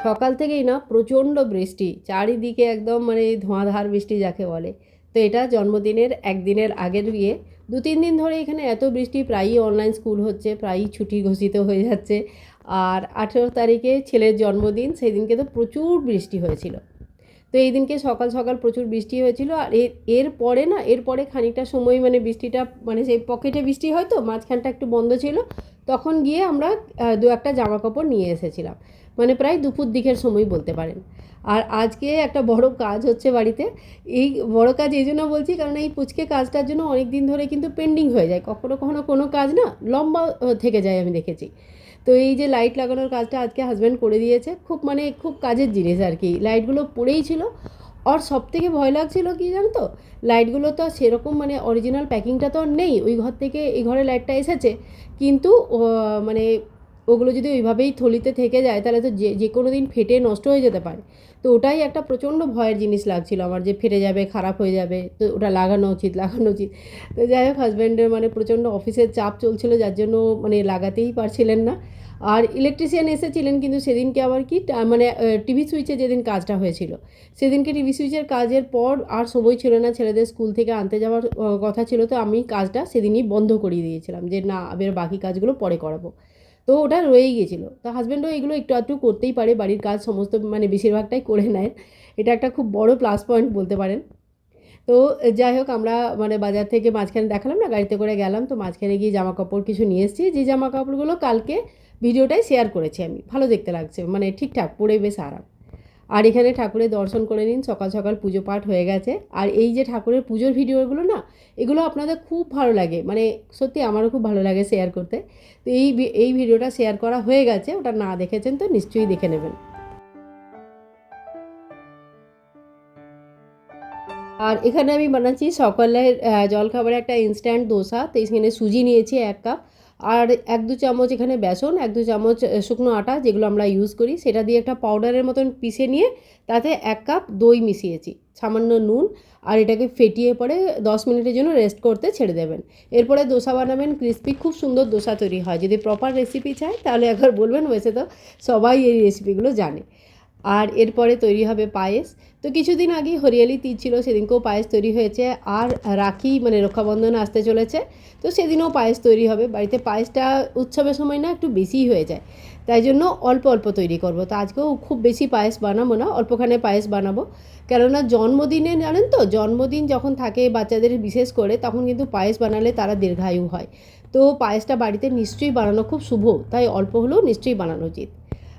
সকাল থেকেই না প্রচণ্ড বৃষ্টি, চারিদিকে একদম মানে ধোঁয়াধার বৃষ্টি যাকে বলে। তো এটা জন্মদিনের একদিনের আগের বিয়ে। 2-3 দিন ধরে এখানে এত বৃষ্টি, প্রায়ই অনলাইন স্কুল হচ্ছে, প্রায়ই ছুটি ঘোষিত হয়ে যাচ্ছে। আর 18 তারিখে ছেলের জন্মদিন, সেই দিনকে তো প্রচুর বৃষ্টি হয়েছিল। তো এই দিনকে সকাল সকাল প্রচুর বৃষ্টি হয়েছিল। আর এরপরে খানিকটা সময় মানে বৃষ্টিটা মানে সেই পকেটে বৃষ্টি হয়তো মাঝখানটা একটু বন্ধ ছিল, তখন গিয়ে আমরা দু একটা জামা কাপড় নিয়ে এসেছিলাম, মানে প্রায় দুপুর দিকের সময় বলতে পারেন। আর আজকে একটা বড় কাজ হচ্ছে বাড়িতে। এই বড় কাজ এই জন্য বলছি কারণ এই পুচকে কাজটার জন্য অনেক দিন ধরে কিন্তু পেন্ডিং হয়ে যায়, কখনো কখনো কোনো কাজ না লম্বা থেকে যায়, আমি দেখেছি। তো এই যে লাইট লাগানোর কাজটা আজকে হাজব্যান্ড করে দিয়েছে, খুব মানে খুব কাজের জিনিস আর কি। লাইটগুলো পড়েই ছিল। আর সব থেকে ভয় লাগছিল কি জানো তো, লাইটগুলো তো সেরকম মানে অরিজিনাল প্যাকিংটা তো আর নেই, ওই ঘর থেকে এই ঘরে লাইটটা এসেছে, কিন্তু মানে ওগুলো যদি ওইভাবেই থলিতে থেকে যায় তাহলে তো যে যে কোনো দিন ফেটে নষ্ট হয়ে যেতে পারে। তো ওটাই একটা প্রচণ্ড ভয়ের জিনিস লাগছিল আমার, যে ফেটে যাবে, খারাপ হয়ে যাবে, তো ওটা লাগানো উচিত। তো যাই হোক, হাজব্যান্ডের মানে প্রচণ্ড অফিসের চাপ চলছিল, যার জন্য মানে লাগাতেই পারছিলেন না। আর ইলেকট্রিশিয়ান এসেছিলেন, কিন্তু সেদিনকে আবার কি মানে টিভি সুইচে যেদিন কাজটা হয়েছিল, সেদিনকে টিভি সুইচের কাজের পর আর সময় ছিল না, ছেলেদের স্কুল থেকে আনতে যাওয়ার কথা ছিল। তো আমি কাজটা সেদিনই বন্ধ করিয়ে দিয়েছিলাম, যে না আবার বাকি কাজগুলো পরে করাবো। তো ওটা রয়েই গেছিলো। তো হাজব্যান্ডও এগুলো একটু আধটু করতেই পারে, বাড়ির কাজ সমস্ত মানে বেশিরভাগটাই করে নেয়। এটা একটা খুব বড় প্লাস পয়েন্ট বলতে পারেন। তো যাই হোক, আমরা মানে বাজার থেকে মাঝখানে দেখালাম না, গাড়িতে করে গেলাম, তো মাঝখানে গিয়ে জামা কাপড় কিছু নিয়ে এসেছি, যে জামা কাপড়গুলো কালকে ভিডিওটাই শেয়ার করেছি আমি। ভালো দেখতে লাগছে, মানে ঠিকঠাক পরে বেশ আরাম। আর এখানে ঠাকুরের দর্শন করে নিন, সকাল সকাল পুজো পাঠ হয়ে গেছে। আর এই যে ঠাকুরের পুজোর ভিডিওগুলো না, এগুলো আপনাদের খুব ভালো লাগে, মানে সত্যি আমারও খুব ভালো লাগে শেয়ার করতে। তো এই ভিডিওটা শেয়ার করা হয়ে গেছে, ওটা না দেখেছেন তো নিশ্চয়ই দেখে নেবেন। আর এখানে আমি বানাচ্ছি সকালের জলখাবারে একটা ইনস্ট্যান্ট দোসা। তো এখানে সুজি নিয়েছি 1 কাপ, আর 1-2 চামচ এখানে বেসন, 1-2 চামচ শুকনো আটা যেগুলো আমরা ইউজ করি, সেটা দিয়ে একটা পাউডারের মতন পিষে নিয়ে তাতে 1 কাপ দই মিশিয়েছি, সামান্য নুন। আর এটাকে ফেটিয়ে পরে 10 মিনিটের জন্য রেস্ট করতে ছেড়ে দেবেন। এরপরে দোসা বানাবেন, ক্রিস্পি খুব সুন্দর দোসা তৈরি হয়। যদি প্রপার রেসিপি চাই তাহলে একবার বলবেন, ওয়েসে তো সবাই এই রেসিপিগুলো জানে। আর এরপরে তৈরি হবে পায়েস। তো কিছুদিন আগেই হরিয়ালি তীজ ছিল, সেদিনকেও পায়েস তৈরি হয়েছে। আর রাখি মানে রক্ষাবন্ধন আসতে চলেছে, তো সেদিনও পায়েস তৈরি হবে। বাড়িতে পায়েসটা উৎসবের সময় না একটু বেশিই হয়ে যায়, তাই জন্য অল্প অল্প তৈরি করব। তো আজকেও খুব বেশি পায়েস বানাবো না, অল্পখানে পায়েস বানাবো। কেননা জন্মদিনে জানেন তো, জন্মদিন যখন থাকে বাচ্চাদের বিশেষ করে, তখন কিন্তু পায়েস বানালে তারা দীর্ঘায়ু হয়। তো পায়েসটা বাড়িতে নিশ্চয়ই বানানো খুব শুভ, তাই অল্প হলেও নিশ্চয়ই বানানো উচিত।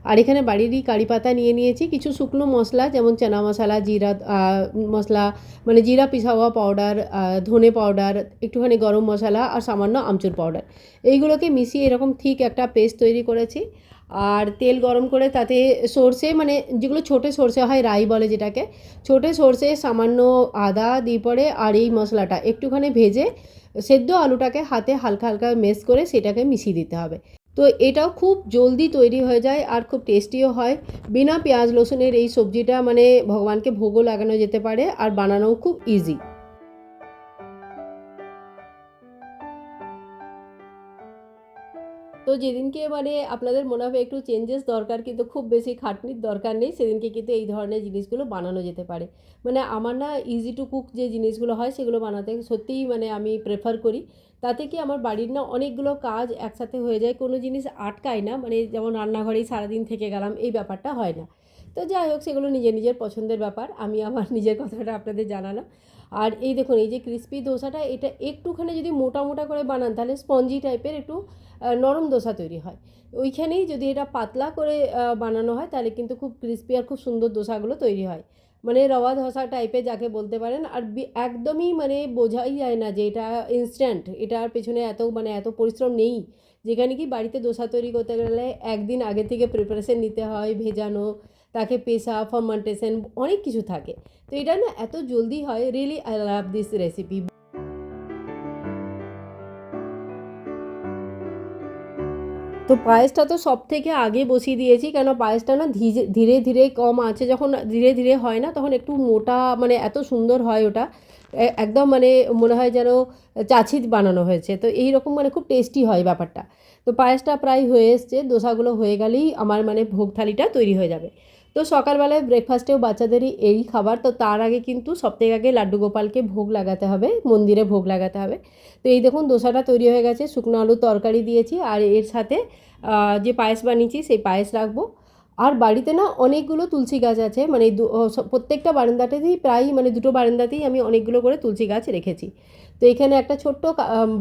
আর এখানে বাড়িরই কারি পাতা নিয়ে নিয়েছি, কিছু শুকনো মশলা যেমন চানা মশলা, জিরা মশলা, মানে জিরা পিসা হওয়া পাউডার, ধনে পাউডার, একটুখানি গরম মশলা আর সামান্য আমচুর পাউডার, এইগুলোকে মিশিয়ে এরকম ঠিক একটা পেস্ট তৈরি করেছি। আর তেল গরম করে তাতে সর্ষে, মানে যেগুলো ছোটো সর্ষে হয়, রাই বলে যেটাকে, ছোটো সর্ষে, সামান্য আদা দিয়ে পরে আর এই মশলাটা একটুখানি ভেজে সেদ্ধ আলুটাকে হাতে হালকা হালকা মেশ করে সেটাকে মিশিয়ে দিতে হবে। তো এটাও খুব জলদি তৈরি হয়ে যায় আর খুব টেস্টিও হয়। বিনা পেঁয়াজ রসুনের এই সবজিটা মানে ভগবানকে ভোগও লাগানো যেতে পারে, আর বানানোও খুব ইজি। তো যেদিনকে মানে আপনাদের মনে হবে একটু চেঞ্জেস দরকার, কিন্তু খুব বেশি খাটনির দরকার নেই, সেদিনকে কিন্তু এই ধরনের জিনিসগুলো বানানো যেতে পারে। মানে আমার না ইজি টু কুক যে জিনিসগুলো হয় সেগুলো বানাতে সত্যিই মানে আমি প্রেফার করি। তাতে কি আমার বাড়ির না অনেকগুলো কাজ একসাথে হয়ে যায়, কোনো জিনিস আটকায় না, মানে যেমন রান্নাঘরেই সারাদিন থেকে গেলাম এই ব্যাপারটা হয় না। তো যাই হোক, সেগুলো নিজের নিজের পছন্দের ব্যাপার, আমি আমার নিজের কথাটা আপনাদের জানালাম। আর এই দেখুন, এই যে ক্রিস্পি দোসাটা, এটা একটুখানি যদি মোটা মোটা করে বানান তাহলে স্পঞ্জি টাইপের একটু নরম দোসা তৈরি হয়। ওইখানেই যদি এটা পাতলা করে বানানো হয় তাহলে কিন্তু খুব ক্রিস্পি আর খুব সুন্দর দোসাগুলো তৈরি হয়। মানে রওয়া ধোসা টাইপের যাকে বলতে পারেন। আর একদমই মানে বোঝাই যায় না যে এটা ইনস্ট্যান্ট, এটার পেছনে এত মানে এত পরিশ্রম নেই। যেখানে কি বাড়িতে দোসা তৈরি করতে গেলে একদিন আগে থেকে প্রিপারেশন নিতে হয়, ভেজানো, তাকে পেশা, ফার্মেন্টেশন, অনেক কিছু থাকে। তো এটা না এত জলদি হয়, really I love this recipe. তো পায়েসটা তো সব থেকে আগে বসিয়ে দিয়েছি, কেন পায়েসটা না ধীরে ধীরে কম আছে যখন ধীরে ধীরে হয় না তখন একটু মোটা, মানে এত সুন্দর হয় ওটা, একদম মানে মনে হয় যেন চাছি বানানো হয়েছে। তো এই রকম মানে খুব টেস্টি হয় ব্যাপারটা। তো পায়েসটা প্রায় হয়ে এসছে, দোসাগুলো হয়ে গেলেই আমার মানে ভোগ থালিটা তৈরি হয়ে যাবে। তো সকালবেলায় ব্রেকফাস্টেও বাচ্চাদেরই এই খাবার, তো তার আগে কিন্তু সবথেকে আগে লাড্ডু গোপালকে ভোগ লাগাতে হবে, মন্দিরে ভোগ লাগাতে হবে। তো এই দেখুন দোসাটা তৈরি হয়ে গেছে, শুকনো আলুর তরকারি দিয়েছি আর এর সাথে যে পায়েস বানিয়েছি সেই পায়েস রাখবো। আর বাড়িতে না অনেকগুলো তুলসী গাছ আছে, মানে প্রত্যেকটা বারান্দাতেই প্রায় মানে দুটো বারান্দাতেই আমি অনেকগুলো করে তুলসী গাছ রেখেছি। তো এখানে একটা ছোট্ট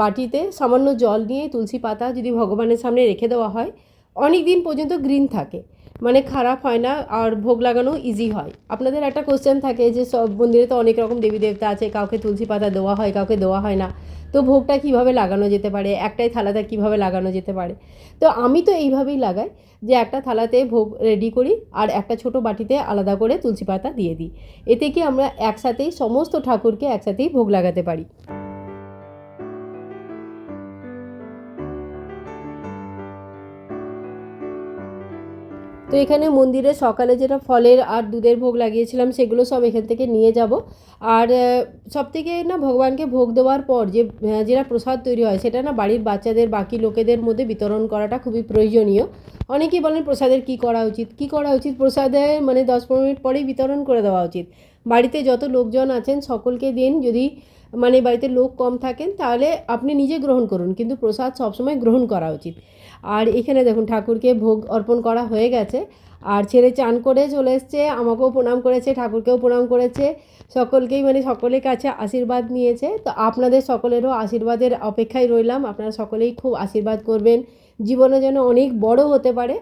বাটিতে সামান্য জল নিয়ে তুলসী পাতা যদি ভগবানের সামনে রেখে দেওয়া হয় অনেক দিন পর্যন্ত গ্রিন থাকে, মানে খারাপ হয় না, আর ভোগ লাগানো ইজি হয়। আপনাদের একটা কোশ্চেন থাকে যে সব মন্দিরে তো অনেক রকম দেবী দেবতা আছে, কাউকে তুলসী পাতা দেওয়া হয় কাউকে দেওয়া হয় না, তো ভোগটা কিভাবে লাগানো যেতে পারে, একটাই থালাতে কিভাবে লাগানো যেতে পারে। তো আমি তো এইভাবেই লাগাই যে একটা থালাতে ভোগ রেডি করি আর একটা ছোট বাটিতে আলাদা করে তুলসী পাতা দিয়ে দিই, এতে কি আমরা একসাথেই সমস্ত ঠাকুরকে একসাথেই ভোগ লাগাতে পারি। তো এখানে মন্দিরে সকালে যেটা ফলের আর দুধের ভোগ লাগিয়েছিলাম সেগুলো সব এখান থেকে নিয়ে যাব। আর সবথেকে না ভগবানকে ভোগ দেওয়ার পর যে যেটা প্রসাদ তৈরি হয় সেটা না বাড়ির বাচ্চাদের বাকি লোকেদের মধ্যে বিতরণ করাটা খুবই প্রয়োজনীয়। অনেকেই বলেন প্রসাদের কী করা উচিত প্রসাদে মানে 10-15 মিনিট পরেই বিতরণ করে দেওয়া উচিত। বাড়িতে যত লোকজন আছেন সকলকে দিন, যদি মানে বাড়িতে লোক কম থাকেন তাহলে আপনি নিজে গ্রহণ করুন, কিন্তু প্রসাদ সবসময় গ্রহণ করা উচিত। আর এখানে দেখুন ঠাকুরকে ভোগ অর্পণ করা হয়ে গেছে, আর ছেলে চান করে চলে এসছে, আমাকেও প্রণাম করেছে, ঠাকুরকেও প্রণাম করেছে, সকলকেই মানে সকলের কাছে আশীর্বাদ নিয়েছে। তো আপনাদের সকলেরও আশীর্বাদের অপেক্ষায় রইলাম, আপনারা সকলেই খুব আশীর্বাদ করবেন, জীবনে যেন অনেক বড় হতে পারে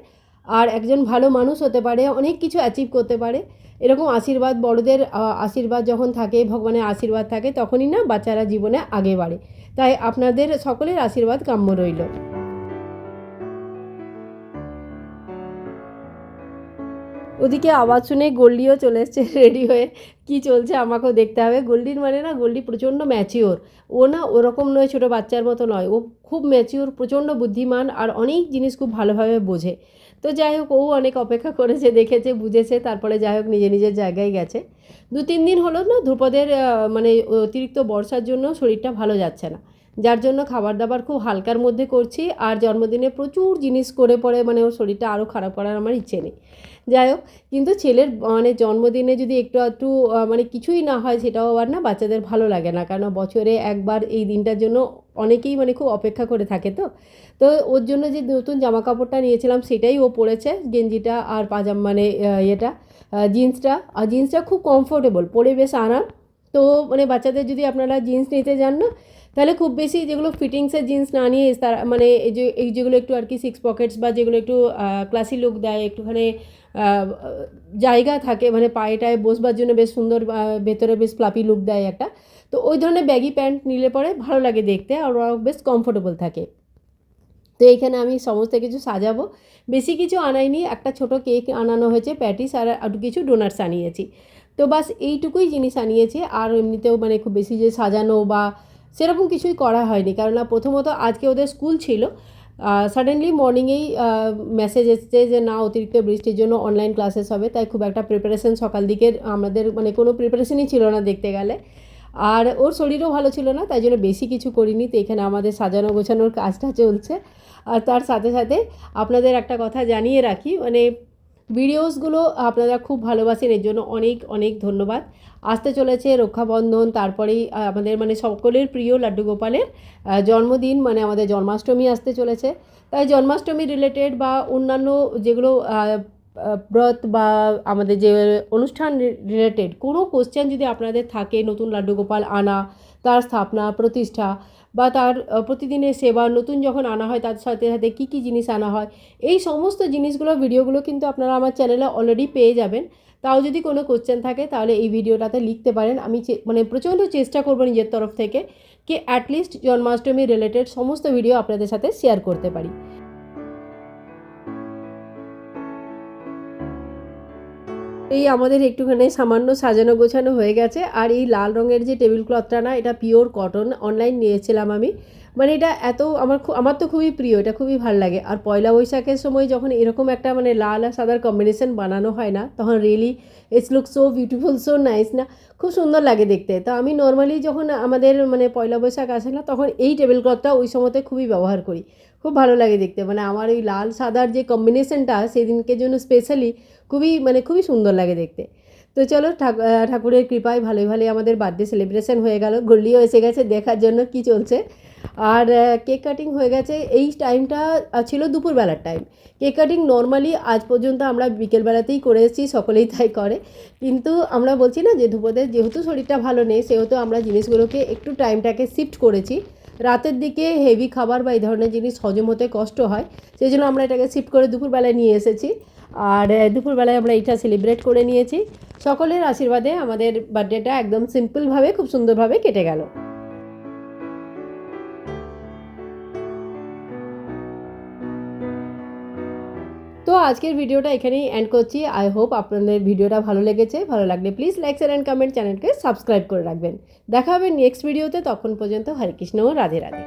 আর একজন ভালো মানুষ হতে পারে, অনেক কিছু অ্যাচিভ করতে পারে। এরকম আশীর্বাদ, বড়দের আশীর্বাদ যখন থাকে, ভগবানের আশীর্বাদ থাকে, তখনই না বাচ্চারা জীবনে আগে বাড়ে। তাই আপনাদের সকলের আশীর্বাদ কাম্য রইল। ওদিকে আওয়াজ শুনে গোল্ডিও চলে এসছে রেডি হয়ে, কি চলছে আমাকেও দেখতে হবে। গোল্ডির মানে না, গোল্ডি প্রচণ্ড ম্যাচিওর, ও না ওরকম নয়, ছোটো বাচ্চার মতো নয়, ও খুব ম্যাচিওর, প্রচণ্ড বুদ্ধিমান আর অনেক জিনিস খুব ভালোভাবে বোঝে। তো যাই হোক, ও অনেক অপেক্ষা করেছে, দেখেছে, বুঝেছে, তারপরে যাই হোক নিজে নিজের জায়গায় গেছে। 2-3 দিন হলো না ধ্রুপদের মানে অতিরিক্ত বর্ষার জন্য শরীরটা ভালো যাচ্ছে না, যার জন্য খাবার দাবার খুব হালকার মধ্যে করছি, আর জন্মদিনে প্রচুর জিনিস করে পরে মানে ওর শরীরটা আরও খারাপ করার আমার ইচ্ছে নেই। যাই হোক, কিন্তু ছেলের মানে জন্মদিনে যদি একটু একটু মানে কিছুই না হয় সেটাও আবার না বাচ্চাদের ভালো লাগে না, কারণ বছরে একবার এই দিনটার জন্য অনেকেই মানে খুব অপেক্ষা করে থাকে। তো তো ওর জন্য যে নতুন জামা কাপড়টা নিয়েছিলাম সেটাই ও পরেছে, গেঞ্জিটা আর পাজামা মানে ইয়েটা জিন্সটা, আর জিন্সটা খুব কমফোর্টেবল, পরে বেশ আরাম। তো মানে বাচ্চাদের যদি আপনারা জিন্স নিতে যান না, তাহলে খুব বেশি যেগুলো ফিটিংসের জিন্স না নিয়ে তারা মানে এই যেগুলো একটু আর কি 6 পকেটস বা যেগুলো একটু ক্লাসি লুক দেয়, একটুখানি জায়গা থাকে মানে পায়েটায় বসবার জন্য বেশ সুন্দর, ভেতরে বেশ ফ্লাপি লুক দেয় একটা, তো ওই ধরনের ব্যাগি প্যান্ট নিলে পরে ভালো লাগে দেখতে আর ওরা বেশ কমফোর্টেবল থাকে। তো এইখানে আমি সমস্ত কিছু সাজাবো, বেশি কিছু আনাইনি, একটা ছোট কেক আনানো হয়েছে, প্যাটিস আর একটু কিছু ডোনাটস আনিয়েছি। তো বাস এইটুকুই জিনিস আনিয়েছি, আর এমনিতেও মানে খুব বেশি যে সাজানো বা সেরকম কিছুই করা হয়নি, কেননা প্রথমত আজকে ওদের স্কুল ছিল, সাডেনলি মর্নিংয়েই মেসেজ এসছে যে না অতিরিক্ত বৃষ্টির জন্য অনলাইন ক্লাসেস হবে, তাই খুব একটা প্রিপারেশন সকাল দিকের আমাদের মানে কোনো প্রিপারেশনই ছিল না দেখতে গেলে, আর ওর শরীরও ভালো ছিল না, তাই জন্য বেশি কিছু করিনি। তো এখানে আমাদের সাজানো গোছানোর কাজটা চলছে। আর তার সাথে সাথে আপনাদের একটা কথা জানিয়ে রাখি, মানে ভিডিওসগুলো আপনারা খুব ভালোবাসেন, এর জন্য অনেক অনেক ধন্যবাদ। আসতে চলেছে রক্ষাবন্ধন, তারপরেই আমাদের মানে সকলের প্রিয় লাড্ডু গোপালের জন্মদিন, মানে আমাদের জন্মাষ্টমী আসতে চলেছে। তাই জন্মাষ্টমী রিলেটেড বা অন্যান্য যেগুলো ব্রত বা আমাদের যে অনুষ্ঠান রিলেটেড কোনো কোশ্চেন যদি আপনাদের থাকে, নতুন লাড্ডু গোপাল আনা, তার স্থাপনা প্রতিষ্ঠা বা তার প্রতিদিনের সেবা, নতুন যখন আনা হয় তার সাথে সাথে কী কী জিনিস আনা হয়, এই সমস্ত জিনিসগুলো ভিডিওগুলো কিন্তু আপনারা আমার চ্যানেলে অলরেডি পেয়ে যাবেন। তাও যদি কোনো কোশ্চেন থাকে তাহলে এই ভিডিওটাতে লিখতে পারেন, আমি মানে প্রচণ্ড চেষ্টা করবো নিজের তরফ থেকে কি অ্যাটলিস্ট জন্মাষ্টমী রিলেটেড সমস্ত ভিডিও আপনাদের সাথে শেয়ার করতে পারি। এই আমাদের একটুখানি সামান্য সাজানো গোছানো হয়ে গেছে, আর এই লাল রঙের যে টেবিল ক্লথটা না, এটা পিওর কটন, অনলাইন নিয়েছিলাম আমি, মানে এটা এত আমার তো খুবই প্রিয়, এটা খুবই ভালো লাগে। আর পয়লা বৈশাখের সময় যখন এরকম একটা মানে লাল আর সাদার কম্বিনেশন বানানো হয় না, তখন really it's look so beautiful, so nice না, খুব সুন্দর লাগে দেখতে। তো আমি নর্মালি যখন আমাদের মানে পয়লা বৈশাখ আসে না, তখন এই টেবিল ক্লথটা ওই সময়তে খুবই ব্যবহার করি, খুব ভালো লাগে দেখতে। মানে আমার ওই লাল সাদার যে কম্বিনেশনটা সেদিনকের জন্য স্পেশালি খুবই সুন্দর লাগে দেখতে। তো চলো, ঠাকুরের কৃপায় ভালোই ভালোই আমাদের বার্থডে সেলিব্রেশন হয়ে গেল। গল্লিও এসে গেছে দেখার জন্য কি চলছে। আর কেক কাটিং হয়ে গেছে। এই টাইমটা ছিল দুপুরবেলার টাইম। কেক কাটিং নর্মালি আজ পর্যন্ত আমরা বিকেলবেলাতেই করে এসেছি, সকলেই তাই করে। কিন্তু আমরা বলছি না যে ধ্রুপদের যেহেতু শরীরটা ভালো নেই, সেহেতু আমরা জিনিসগুলোকে একটু টাইমটাকে শিফট করেছি। রাতের দিকে হেভি খাবার বা এই ধরনের জিনিস হজম হতে কষ্ট হয়, সেই জন্য আমরা এটাকে শিফট করে দুপুরবেলায় নিয়ে এসেছি। আর দুপুরবেলায় আমরা এটা সেলিব্রেট করে নিয়েছি। সকলের আশীর্বাদে আমাদের বার্থডেটা একদম সিম্পলভাবে খুব সুন্দরভাবে কেটে গেল। তো আজকের ভিডিওটা এখানেই এন্ড করছি। আই হোপ আপনাদের ভিডিওটা ভালো লেগেছে। ভালো লাগলে please like share and comment, চ্যানেলকে সাবস্ক্রাইব করে রাখবেন। দেখা হবে নেক্সট ভিডিওতে। তখন পর্যন্ত হরে কৃষ্ণ, রাধে রাধে।